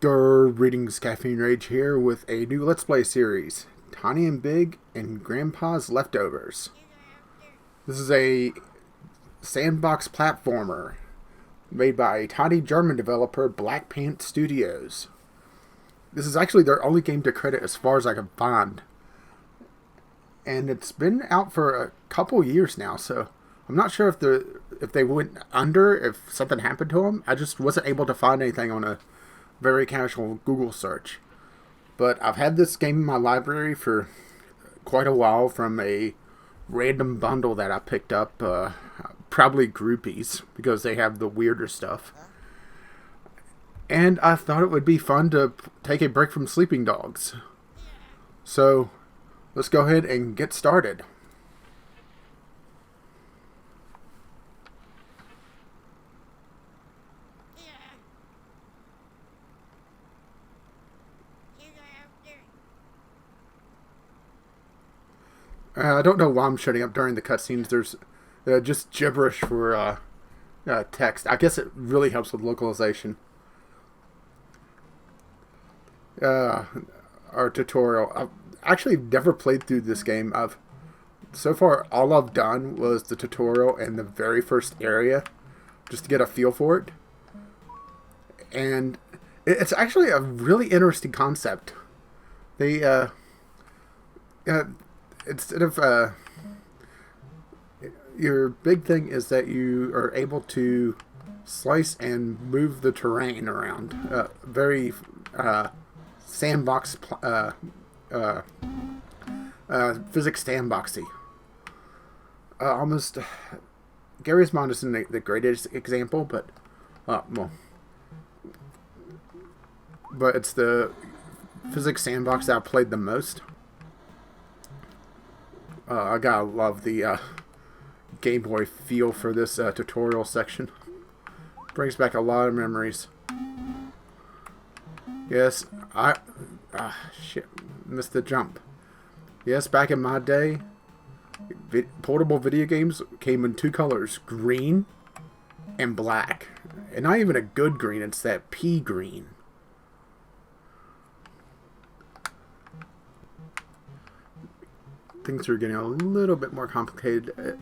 Greetings, Caffeine Rage here with a new Let's Play series, Tiny and Big and Grandpa's Leftovers. This is a sandbox platformer made by a tiny German developer, Black Pants Studios. This is actually their only game to credit as far as I can find. And it's been out for a couple years now, so I'm not sure if they went under, if something happened to them. I just wasn't able to find anything on a very casual Google search. But I've had this game in my library for quite a while from a random bundle that I picked up, probably Groupies, because they have the weirder stuff. And I thought it would be fun to take a break from Sleeping Dogs. So, let's go ahead and get started. I don't know why I'm shutting up during the cutscenes. There's just gibberish for text. I guess it really helps with localization. Our tutorial. I've actually never played through this game. So far all I've done was the tutorial and the very first area, just to get a feel for it. And it's actually a really interesting concept. They instead of your big thing is that you are able to slice and move the terrain around. Very sandbox, physics sandboxy. Almost Garry's Mod isn't the greatest example, but well, but it's the physics sandbox that I've played the most. I gotta love the Game Boy feel for this tutorial section. Brings back a lot of memories. Yes, shit, missed the jump. Yes, back in my day, portable video games came in two colors, green and black. And not even a good green, it's that pea green. Things are getting a little bit more complicated.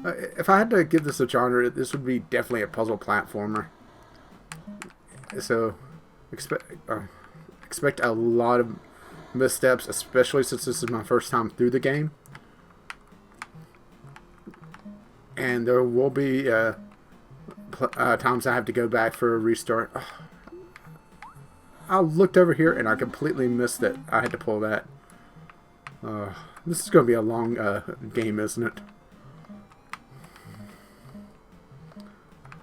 If I had to give this a genre, this would be definitely a puzzle platformer. So, expect a lot of missteps, especially since this is my first time through the game. And there will be times I have to go back for a restart. I looked over here and I completely missed it. I had to pull that. This is going to be a long game, isn't it?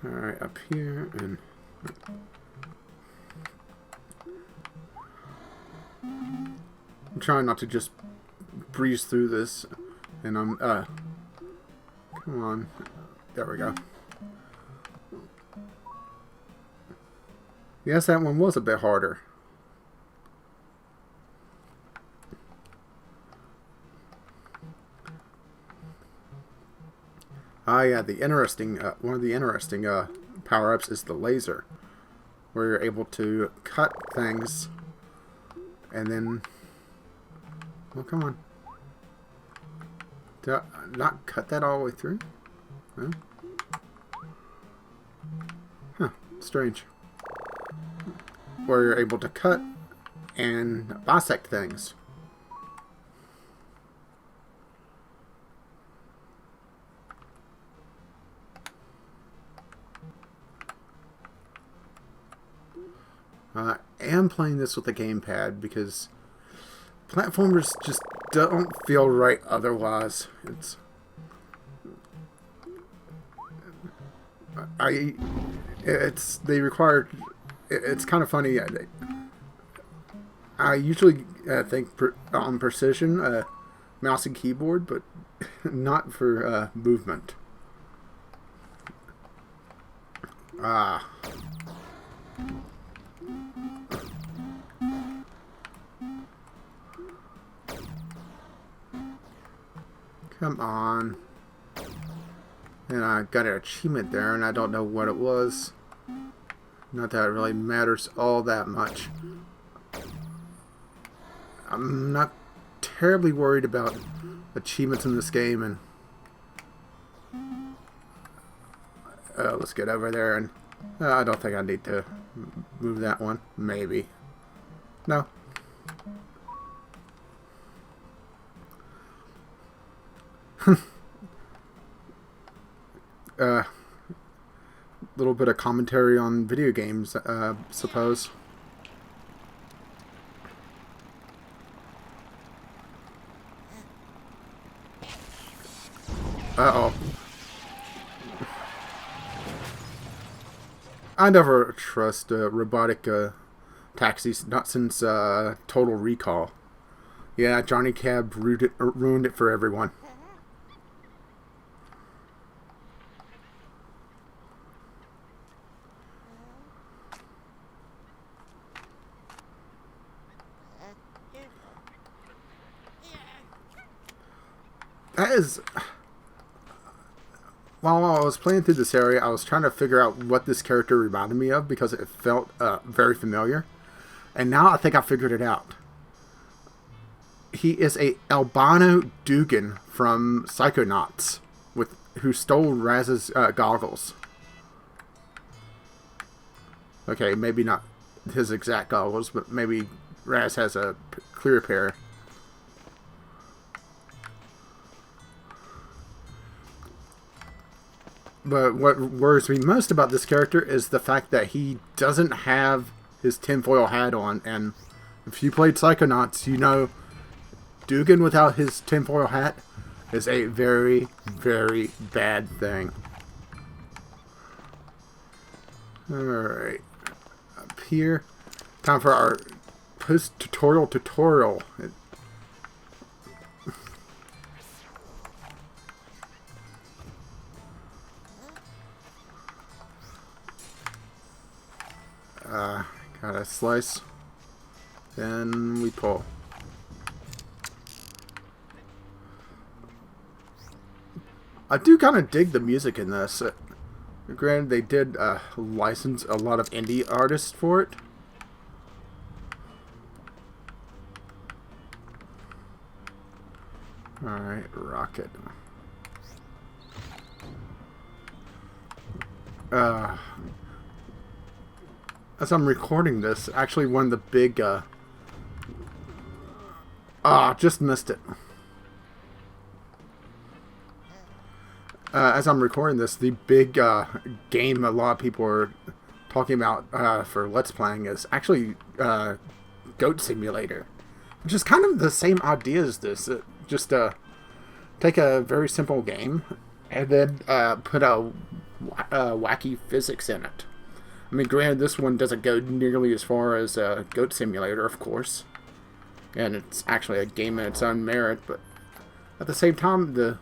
Alright, up here, and I'm trying not to just breeze through this, and I'm, come on, there we go. Yes, that one was a bit harder. Yeah, the interesting, one of the interesting power-ups is the laser, where you're able to cut things, and then, well, come on. Did I not cut that all the way through? No? Huh, strange. Where you're able to cut and bisect things. I am playing this with a gamepad because platformers just don't feel right otherwise. It's kind of funny. I usually think on precision, mouse and keyboard, but not for movement. Come on. And I got an achievement there, and I don't know what it was. Not that it really matters all that much. I'm not terribly worried about achievements in this game, and let's get over there. And I don't think I need to move that one. Maybe. No. Little bit of commentary on video games, suppose. Uh-oh. I never trust robotic taxis, not since Total Recall. Yeah, Johnny Cab ruined it for everyone. That is... While I was playing through this area, I was trying to figure out what this character reminded me of because it felt very familiar. And now I think I figured it out. He is a albino Dugan from Psychonauts, who stole Raz's goggles. Okay, maybe not his exact goggles, but maybe Raz has a clear pair. But what worries me most about this character is the fact that he doesn't have his tinfoil hat on. And if you played Psychonauts, you know Dugan without his tinfoil hat is a very, very bad thing. Alright. Up here. Time for our post-tutorial tutorial. Got a slice. Then we pull. I do kind of dig the music in this. Granted, they did license a lot of indie artists for it. Alright, rocket. As I'm recording this, actually one of the big, just missed it. As I'm recording this, the big, game a lot of people are talking about, for Let's Playing is actually, Goat Simulator. Which is kind of the same idea as this. Just, take a very simple game, and then, put a wacky physics in it. I mean, granted, this one doesn't go nearly as far as Goat Simulator, of course. And it's actually a game in its own merit, but at the same time, the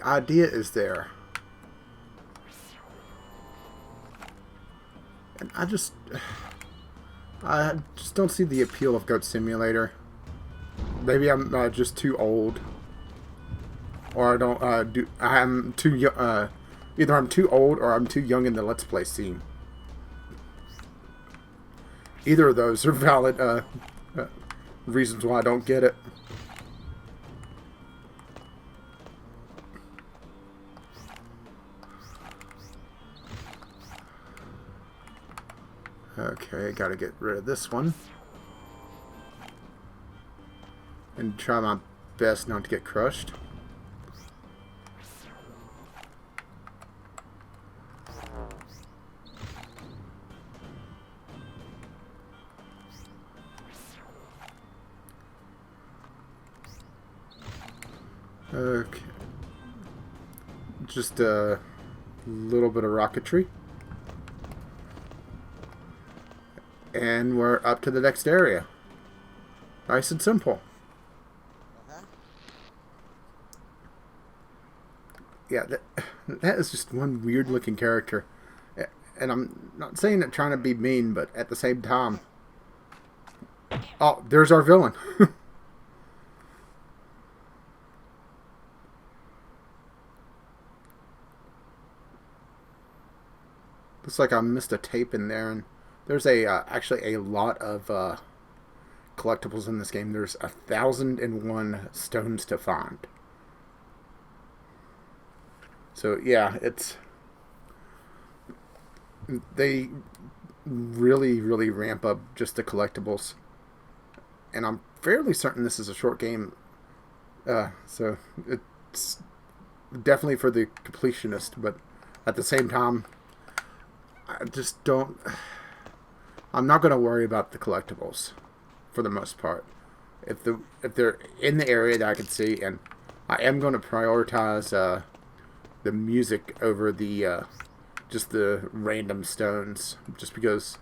idea is there. And I just don't see the appeal of Goat Simulator. Maybe I'm just too old. Or I don't, I'm too young, either I'm too old or I'm too young in the Let's Play scene. Either of those are valid reasons why I don't get it. Okay, gotta get rid of this one. And try my best not to get crushed. Okay. Just a little bit of rocketry. And we're up to the next area. Nice and simple. Yeah, that is just one weird looking character. And I'm not saying it trying to be mean, but at the same time... Oh, there's our villain. Looks like I missed a tape in there, and there's actually a lot of collectibles in this game. There's 1,001 stones to find. So yeah, they really, really ramp up just the collectibles. And I'm fairly certain this is a short game. So it's definitely for the completionist, but at the same time, I just don't... I'm not going to worry about the collectibles for the most part. If they're in the area that I can see, and I am going to prioritize the music over the just the random stones, just because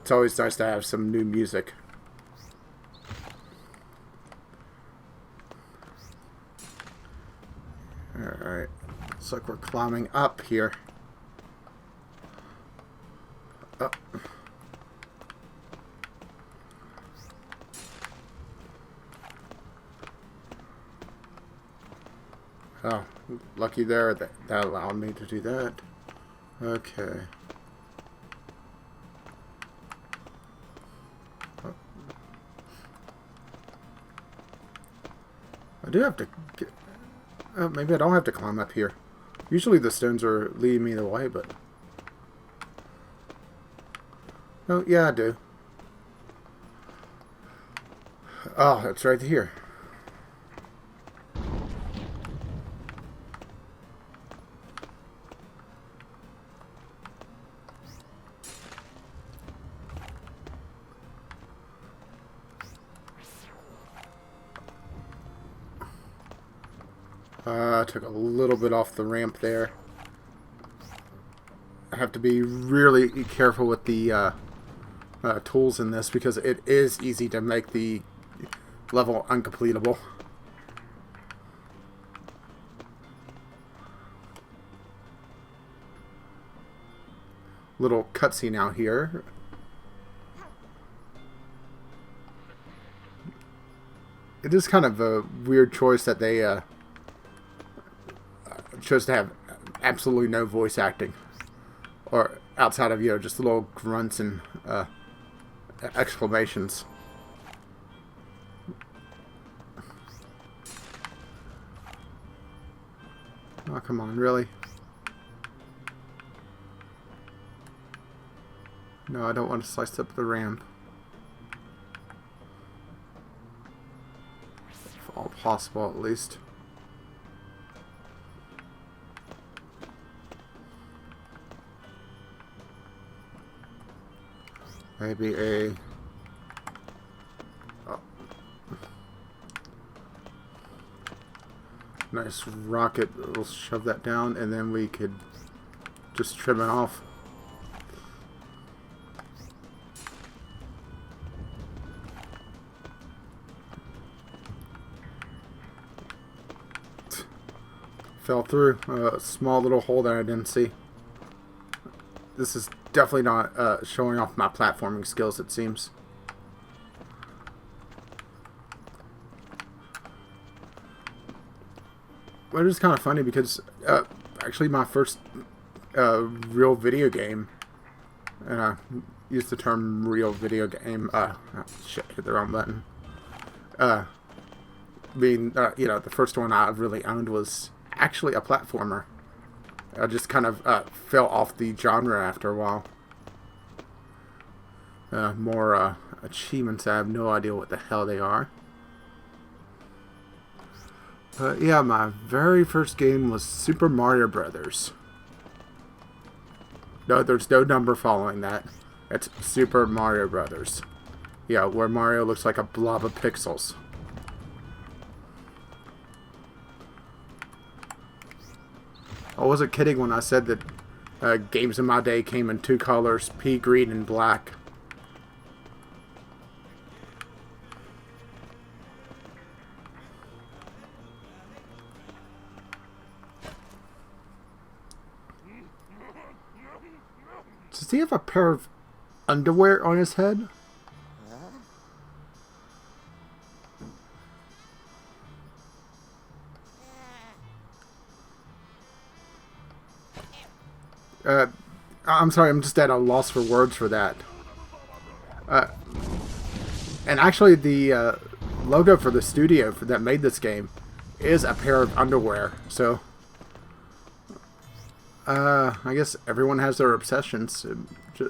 it's always nice to have some new music. Alright, looks like we're climbing up here. Up. Oh, lucky there. That allowed me to do that. Okay. Oh. I do have to get... maybe I don't have to climb up here. Usually the stones are leading me the way, but... Oh, yeah, I do. Oh, it's right here. I took a little bit off the ramp there. I have to be really careful with the tools in this, because it is easy to make the level uncompletable. Little cutscene out here. It is kind of a weird choice that they chose to have absolutely no voice acting, or outside of, you know, just little grunts and exclamations. Oh, come on, really? No, I don't want to slice up the ramp. If all possible, at least. Maybe a... Oh. Nice rocket. We'll shove that down, and then we could just trim it off. Fell through a small little hole that I didn't see. This is definitely not showing off my platforming skills, it seems. But it is kind of funny because actually my first real video game, and I use the term real video game, shit, hit the wrong button. You know, the first one I really owned was actually a platformer. I just kind of fell off the genre after a while. More achievements, I have no idea what the hell they are. But yeah, my very first game was Super Mario Brothers. No, there's no number following that. It's Super Mario Brothers. Yeah, where Mario looks like a blob of pixels. I wasn't kidding when I said that games in my day came in two colors, pea green and black. Does he have a pair of underwear on his head? I'm sorry, I'm just at a loss for words for that. And actually, the logo for the studio that made this game is a pair of underwear. So, I guess everyone has their obsessions.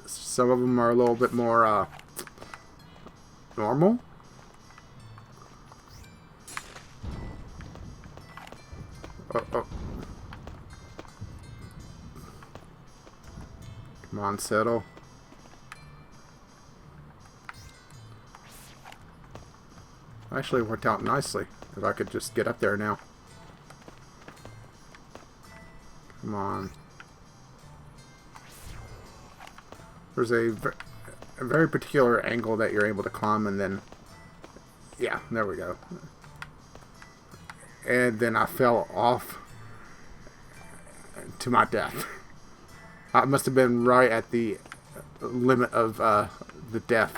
Some of them are a little bit more normal. Oh. Come on, settle. Actually worked out nicely. If I could just get up there now. Come on. There's a very particular angle that you're able to climb, and then... Yeah, there we go. And then I fell off to my death. I must have been right at the limit of the death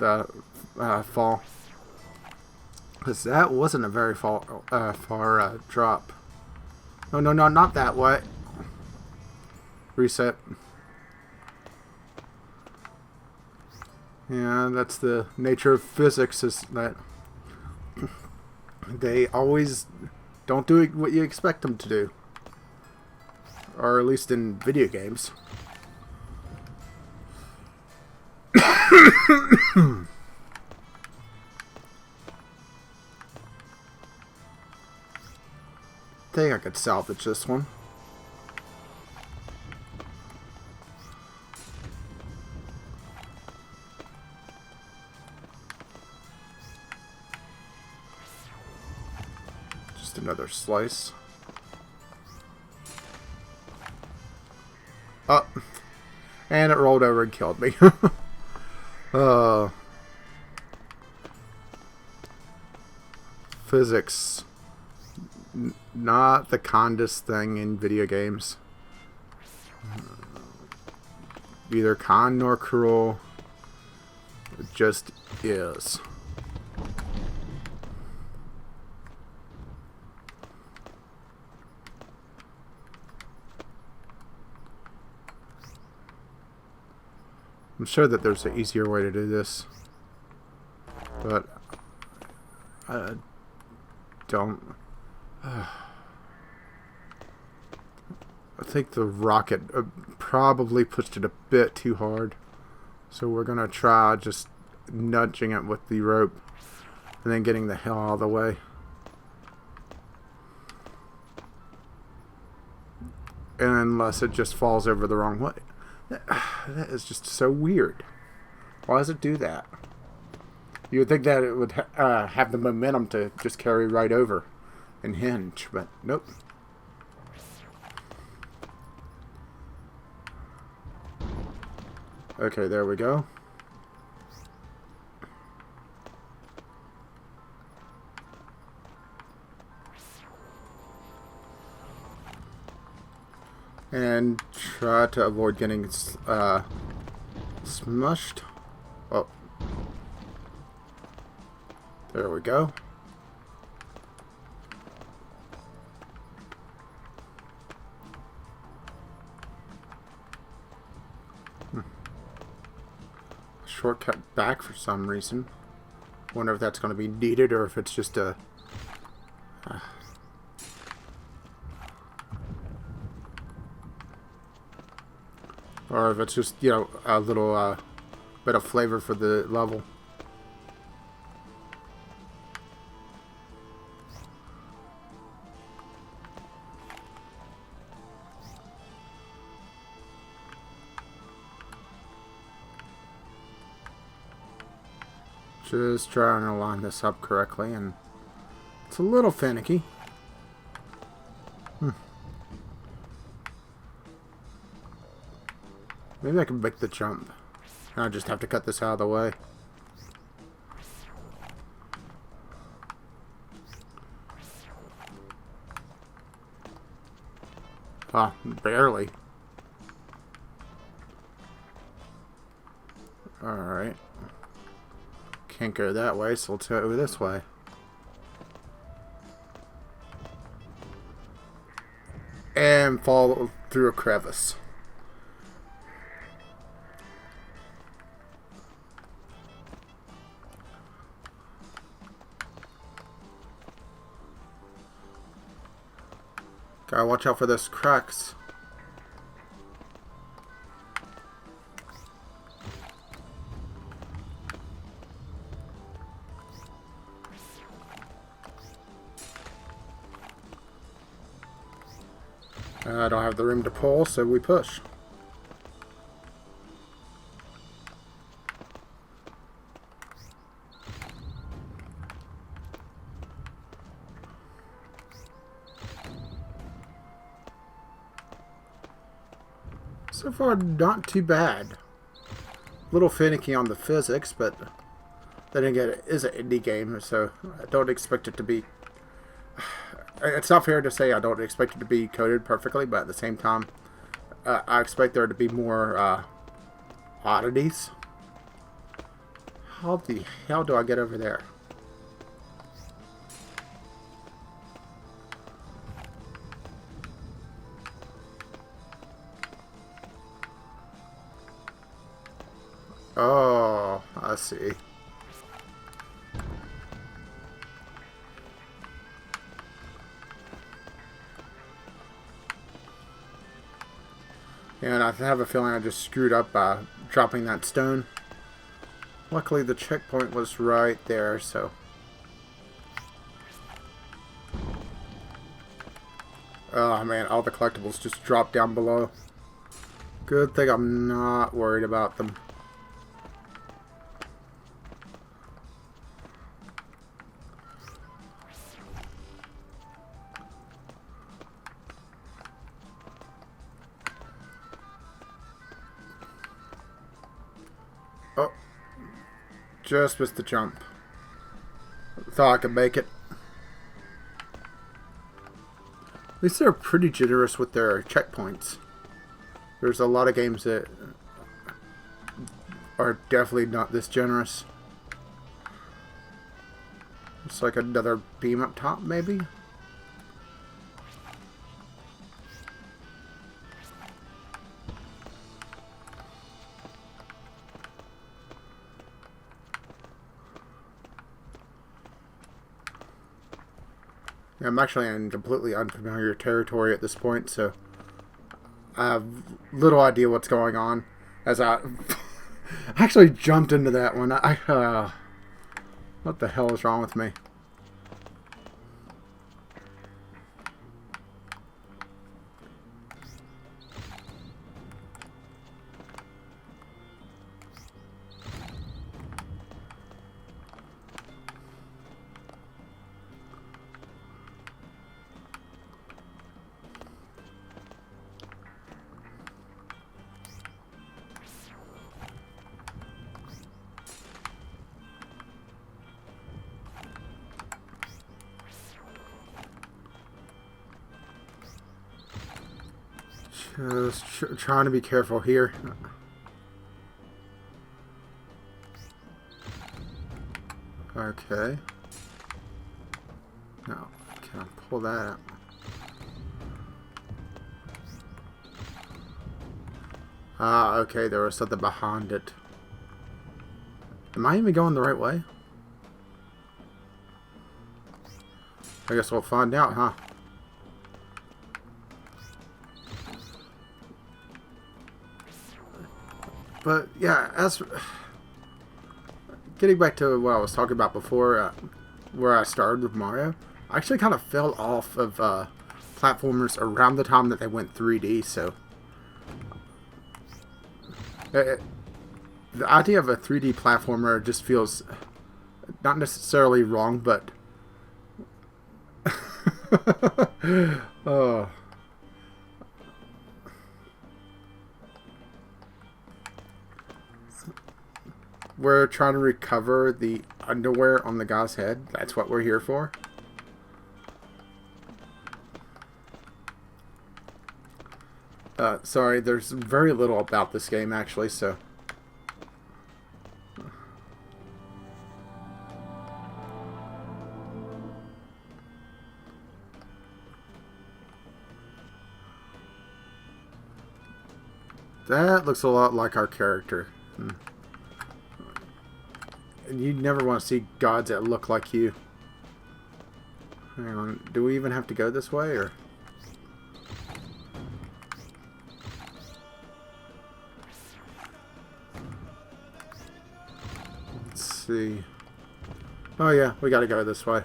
fall. Because that wasn't a very far drop. No, not that way. Reset. Yeah, that's the nature of physics, is that they always don't do what you expect them to do. Or at least in video games. I think I could salvage this one. Just another slice. Oh, and it rolled over and killed me. Physics. Not the kindest thing in video games. Neither kind nor cruel. It just is. I'm sure that there's an easier way to do this. But I don't... I think the rocket probably pushed it a bit too hard. So we're going to try just nudging it with the rope and then getting the hell out of the way. And unless it just falls over the wrong way. That is just so weird. Why does it do that? You would think that it would have the momentum to just carry right over and hinge, but nope. Okay, there we go. And try to avoid getting smushed. Oh. There we go. Shortcut back for some reason. Wonder if that's going to be needed or if it's just a... or if it's just, you know, a little bit of flavor for the level. Just trying to line this up correctly, and it's a little finicky. Maybe I can make the jump. I just have to cut this out of the way. Ah, barely. Alright. Can't go that way, so let's go this way. And fall through a crevice. Gotta watch out for those cracks. I don't have the room to pull, so we push. So far, not too bad. A little finicky on the physics, but then again, it is an indie game, so I don't expect it to be... It's not fair to say I don't expect it to be coded perfectly, but at the same time, I expect there to be more oddities. How the hell do I get over there? Oh, I see. And I have a feeling I just screwed up by dropping that stone. Luckily the checkpoint was right there, so... Oh man, all the collectibles just dropped down below. Good thing I'm not worried about them. Oh, just missed the jump. Thought I could make it. At least they're pretty generous with their checkpoints. There's a lot of games that are definitely not this generous. It's like another beam up top, maybe? I'm actually in completely unfamiliar territory at this point, so I have little idea what's going on. As I actually jumped into that one. What the hell is wrong with me? Just trying to be careful here. Okay. Now, can I pull that out? Ah, okay, there was something behind it. Am I even going the right way? I guess we'll find out, huh? But yeah, as getting back to what I was talking about before, where I started with Mario, I actually kind of fell off of platformers around the time that they went 3D. So the idea of a 3D platformer just feels not necessarily wrong, but oh. We're trying to recover the underwear on the guy's head. That's what we're here for. Sorry, there's very little about this game, actually, so... That looks a lot like our character. And you never want to see gods that look like you. Hang on, do we even have to go this way, or... see. Oh yeah, we gotta go this way.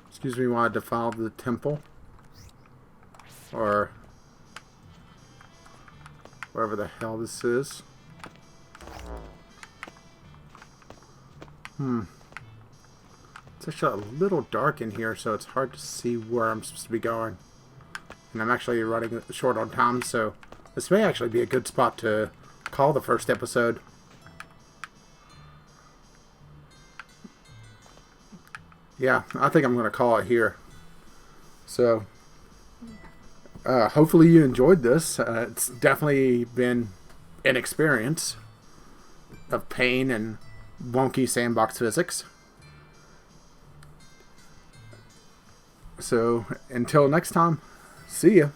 Excuse me while I defile the temple. Or wherever the hell this is. It's actually a little dark in here, so it's hard to see where I'm supposed to be going. And I'm actually running short on time, so this may actually be a good spot to call the first episode. Yeah, I think I'm going to call it here. So, hopefully you enjoyed this. It's definitely been an experience of pain and wonky sandbox physics. So, until next time, see ya.